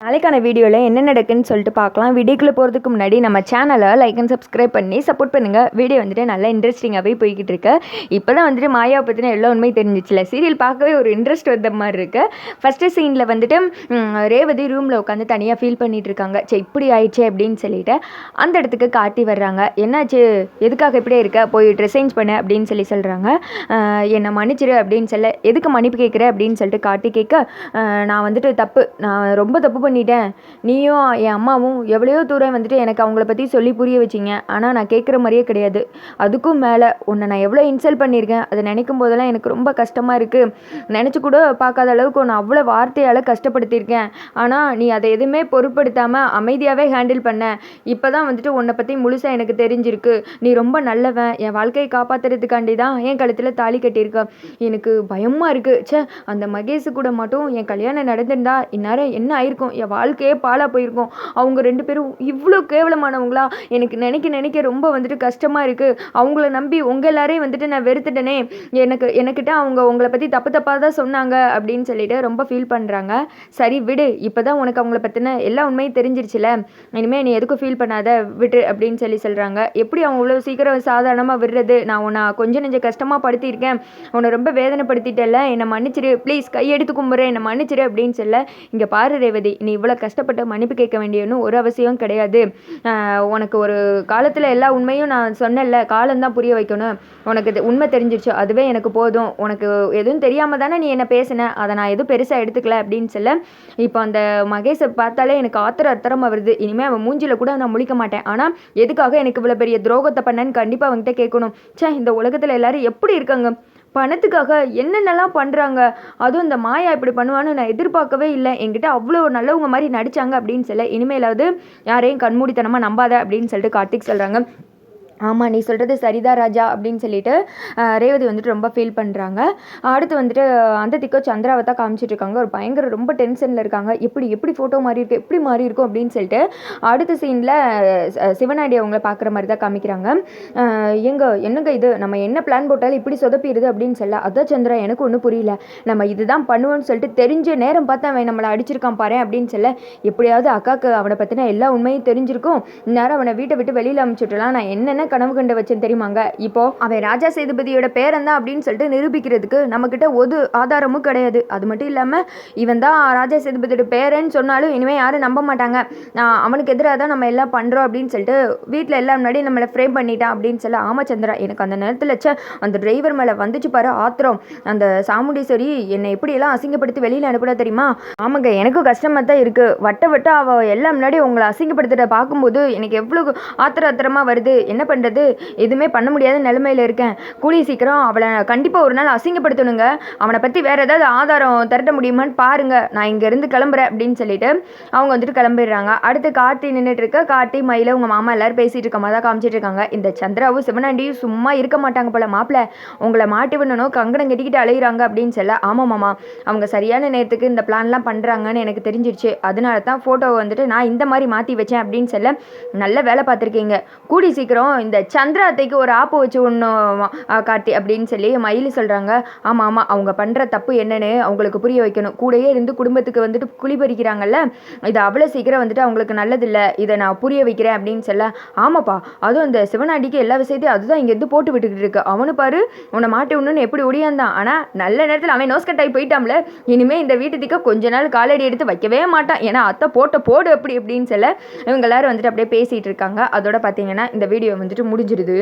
நாளைக்கான வீடியோவில் என்ன நடக்குன்னு சொல்லிட்டு பார்க்கலாம். வீடியோக்குள்ளே போகிறதுக்கு முன்னாடி நம்ம சேனலை லைக் அண்ட் சப்ஸ்கிரைப் பண்ணி சப்போர்ட் பண்ணுங்கள். வீடியோ வந்துட்டு நல்லா இன்ட்ரெஸ்டிங்காகவே போய்கிட்டு இருக்கு. இப்போ தான் வந்துட்டு மாயாவை பற்றின எல்லா உண்மை தெரிஞ்சிச்சுல. சீரியல் பார்க்கவே ஒரு இன்ட்ரெஸ்ட் வந்த மாதிரி இருக்குது. ஃபஸ்ட்டு சீனில் வந்துட்டு ரேவதி ரூமில் உட்காந்து தனியாக ஃபீல் பண்ணிகிட்டு இருக்காங்க. சரி இப்படி ஆயிடுச்சு அப்படின்னு சொல்லிட்டு அந்த இடத்துக்கு காட்டி வர்றாங்க. என்னாச்சு, எதுக்காக இப்படியே இருக்க, போய் ட்ரெஸ் சேஞ்ச் பண்ணு அப்படின்னு சொல்கிறாங்க. என்னை மன்னிச்சிரு அப்படின்னு சொல்ல, எதுக்கு மன்னிப்பு கேட்குற அப்படின்னு சொல்லிட்டு காட்டி கேட்க, நான் வந்துட்டு நான் ரொம்ப தப்பு பண்ணிட்டேன். நீயும் என் அம்மாவும் எவ்வளையோ தூரம் வந்துட்டு எனக்கு அவங்கள பற்றி சொல்லி புரிய வச்சிங்க. ஆனால் நான் கேட்குற மாதிரியே கிடையாது. அதுக்கும் மேலே உன்னை நான் எவ்வளோ இன்சல்ட் பண்ணியிருக்கேன். அதை நினைக்கும் போதெல்லாம் எனக்கு ரொம்ப கஷ்டமாக இருக்குது. நினச்சி கூட பார்க்காத அளவுக்கு உன்னை அவ்வளோ வார்த்தையால் கஷ்டப்படுத்தியிருக்கேன். ஆனால் நீ அதை எதுவுமே பொருட்படுத்தாமல் அமைதியாகவே ஹேண்டில் பண்ண. இப்போ தான் வந்துட்டு உன்னை பற்றி முழுசாக எனக்கு தெரிஞ்சிருக்கு. நீ ரொம்ப நல்லவன். என் வாழ்க்கையை காப்பாற்றுறதுக்காண்டி தான் என் கழுத்தில் தாலி கட்டியிருக்க. எனக்கு பயமாக இருக்குது. அந்த மகேஷு கூட மட்டும் என் கல்யாணம் நடந்திருந்தா இந்நேரம் என்ன ஆயிருக்கும், என் வாழ்க்கையே பாழாக போயிருக்கும். அவங்க 2 பேரும் இவ்வளோ கேவலமானவங்களா, எனக்கு நினைக்க ரொம்ப வந்துட்டு கஷ்டமாக இருக்குது. அவங்கள நம்பி உங்கள் எல்லாரையும் வந்துட்டு நான் வெறுத்துட்டேனே. எனக்கிட்ட அவங்க உங்களை பற்றி தப்பாக தான் சொன்னாங்க அப்படின்னு சொல்லிட்டு ரொம்ப ஃபீல் பண்ணுறாங்க. சரி விடு, இப்போ தான் உனக்கு அவங்கள பற்றின எல்லா உண்மையும் தெரிஞ்சிருச்சுல, இனிமேல் நீ எதுக்கும் ஃபீல் பண்ணாத, விட்டு அப்படின்னு சொல்கிறாங்க. எப்படி அவங்க இவ்வளோ சீக்கிரம் சாதாரணமாக விடுறது? நான் உன்னை கொஞ்சம் நெஞ்சம் கஷ்டமாக படுத்தியிருக்கேன், உன்னை ரொம்ப வேதனைப்படுத்திட்டல, என்னை மன்னிச்சிரு ப்ளீஸ், கையெடுத்து கும்பிட்றேன், என்னை மன்னிச்சிரு அப்படின்னு சொல்ல, இங்கே பாரு ரேவதி, நீ இவ்வளோ கஷ்டப்பட்டு மன்னிப்பு கேட்க வேண்டியன்னு ஒரு அவசியம் கிடையாது. உனக்கு ஒரு காலத்தில் எல்லா உண்மையும் நான் சொன்னேன்ல, காலம்தான் புரிய வைக்கணும். உனக்கு உண்மை தெரிஞ்சிருச்சு, அதுவே எனக்கு போதும். உனக்கு எதுவும் தெரியாமல் தானே நீ என்ன பேசின, அதை நான் எதுவும் பெருசாக எடுத்துக்கல அப்படின்னு சொல்ல, இப்போ அந்த மகேஷை பார்த்தாலே எனக்கு ஆத்திரமாக வருது. இனிமேல் அவன் மூஞ்சியில் கூட நான் முழிக்க மாட்டேன். ஆனால் எதுக்காக எனக்கு இவ்வளோ பெரிய துரோகத்தை பண்ணேன்னு கண்டிப்பாக அவங்ககிட்ட கேட்கணும். இந்த உலகத்தில் எல்லாரும் எப்படி இருக்காங்க, பணத்துக்காக என்னென்னலாம் பண்ணுறாங்க. அதுவும் இந்த மாயா இப்படி பண்ணுவான்னு நான் எதிர்பார்க்கவே இல்லை. என்கிட்ட அவ்வளோ நல்லவங்க மாதிரி நடித்தாங்க அப்படின்னு சொல்ல, இனிமேலாவது யாரையும் கண்மூடித்தனமாக நம்பாத அப்படின்னு சொல்லிட்டு கார்த்திக் சொல்கிறாங்க. ஆமாம், நீ சொல்கிறது சரிதான் ராஜா அப்படின்னு சொல்லிட்டு ரேவதி வந்துட்டு ரொம்ப ஃபீல் பண்ணுறாங்க. அடுத்து வந்துட்டு அந்த திக்கோ சந்திராவை தான் காமிச்சிட்ருக்காங்க. ஒரு பயங்கர ரொம்ப டென்ஷனில் இருக்காங்க. எப்படி ஃபோட்டோ மாறி இருக்கு, எப்படி மாறி இருக்கும் அப்படின்னு சொல்லிட்டு அடுத்த சீனில் சிவனாடி அவங்கள பார்க்குற மாதிரி தான் காமிக்கிறாங்க. என்னங்க இது, நம்ம என்ன பிளான் போட்டாலும் இப்படி சொதப்பிடுது அப்படின்னு சொல்ல, அதான் சந்திரா எனக்கு ஒன்றும் புரியல, நம்ம இதுதான் பண்ணுவோன்னு சொல்லிட்டு தெரிஞ்ச நேரம் பார்த்து அவன் நம்மளை அடிச்சிருக்கான் பாரு அப்படின்னு சொல்ல, எப்படியாவது அக்காவுக்கு அவனை பற்றின எல்லா உண்மையும் தெரிஞ்சிருக்கும், இந்நேரம் அவனை வீட்டை விட்டு வெளியில் அனுப்பிச்சுட்டலாம். நான் என்னென்ன கனவு கண்டு வச்சேன் தெரியுமாங்க. இப்போ அவன் ராஜா சேதுபதியோட பேரன் தான் அப்படின்னு சொல்லிட்டு நிரூபிக்கிறதுக்கு நம்மக்கிட்ட ஒரு ஆதாரமும் கிடையாது. அது மட்டும் இல்லாமல் இவன் தான் ராஜா சேதுபதியோட பேரன்னு சொன்னாலும் இனிமேல் யாரும் நம்ப மாட்டாங்க. அவனுக்கு எதிராக தான் நம்ம எல்லாம் பண்ணுறோம் அப்படின்னு சொல்லிட்டு வீட்டில் எல்லாம் முன்னாடி நம்மளை ஃப்ரேம் பண்ணிட்டான் அப்படின்னு சொல்ல, ஆமச்சந்திரா எனக்கு அந்த நேரத்தில் அந்த டிரைவர் மேலே வந்துச்சு பாரு ஆத்திரம். அந்த சாமுண்டீஸ்வரி என்னை எப்படியெல்லாம் அசிங்கப்படுத்தி வெளியில் அனுப்பினா தெரியுமா. ஆமாங்க, எனக்கும் கஷ்டமாக தான் இருக்குது. வட்ட அவள் எல்லாம் முன்னாடி உங்களை அசிங்கப்படுத்திட்ட பார்க்கும்போது எனக்கு எவ்வளோ ஆத்திரமாக வருது. என்ன பண்ணுறது, எதுவுமே பண்ண முடியாத நிலைமையில் இருக்கேன். கூடிய சீக்கிரம் அவளை கண்டிப்பாக ஒரு நாள் அசிங்கப்படுத்தணுங்க. அவனை பற்றி வேறு ஏதாவது ஆதாரம் திரட்ட முடியுமான்னு பாருங்கள், நான் இங்கேருந்து கிளம்புறேன் அப்படின்னு சொல்லிட்டு அவங்க வந்துட்டு கிளம்பிடுறாங்க. அடுத்து கார்த்தி நின்றுட்டு இருக்க, கார்த்தி மயில உங்கள் மாமா எல்லோரும் பேசிகிட்டு இருக்க மாதிரி தான் காமிச்சிட்டு இருக்காங்க. இந்த சந்திராவும் சிவனாண்டியும் சும்மா இருக்க மாட்டாங்க போல. மாப்பிள்ள உங்களை மாட்டி விடணும், கங்கணம் கட்டிக்கிட்டு அலையிறாங்க அப்படின்னு சொல்ல, ஆமாம் மாமா அவங்க சரியான நேரத்துக்கு இந்த பிளான்லாம் பண்ணுறாங்கன்னு எனக்கு தெரிஞ்சிருச்சு. அதனால தான் ஃபோட்டோவை வந்துட்டு நான் இந்த மாதிரி மாற்றி வச்சேன் அப்படின்னு சொல்ல, நல்ல வேலை பார்த்துருக்கீங்க. கூடி சீக்கிரம் இந்த சந்திராத்தைக்கு ஒரு ஆப்பு வச்சு ஒன்றும் கார்த்தி அப்படின்னு சொல்லி மயில் சொல்கிறாங்க. ஆமாம் அவங்க பண்ணுற தப்பு என்னன்னு அவங்களுக்கு புரிய வைக்கணும். கூடயே இருந்து குடும்பத்துக்கு வந்துட்டு குளிபறிக்கிறாங்கல்ல, இது அவ்வளோ சீக்கிரம் வந்துட்டு அவங்களுக்கு நல்லதில்லை, இதை நான் புரிய வைக்கிறேன் அப்படின்னு சொல்ல, ஆமாப்பா அதுவும் அந்த சிவனாண்டிக்கு எல்லா விஷயத்தையும் அதுதான் இங்கேருந்து போட்டு விட்டுக்கிட்டு இருக்கு. அவனு பாரு உன்னை மாட்டி விடணுன்னு எப்படி ஒடியாந்தான். ஆனால் நல்ல நேரத்தில் அவன் நோஸ் கட்டாகி போயிட்டான்ல, இனிமேல் இந்த வீட்டுக்கு கொஞ்ச நாள் காலடி எடுத்து வைக்கவே மாட்டான். ஏன்னா அத்தை போடு அப்படின்னு சொல்ல, இவங்க எல்லாரும் வந்துட்டு அப்படியே பேசிகிட்டு இருக்காங்க. அதோட பார்த்தீங்கன்னா இந்த வீடியோ வந்துட்டு முடிஞ்சிருது.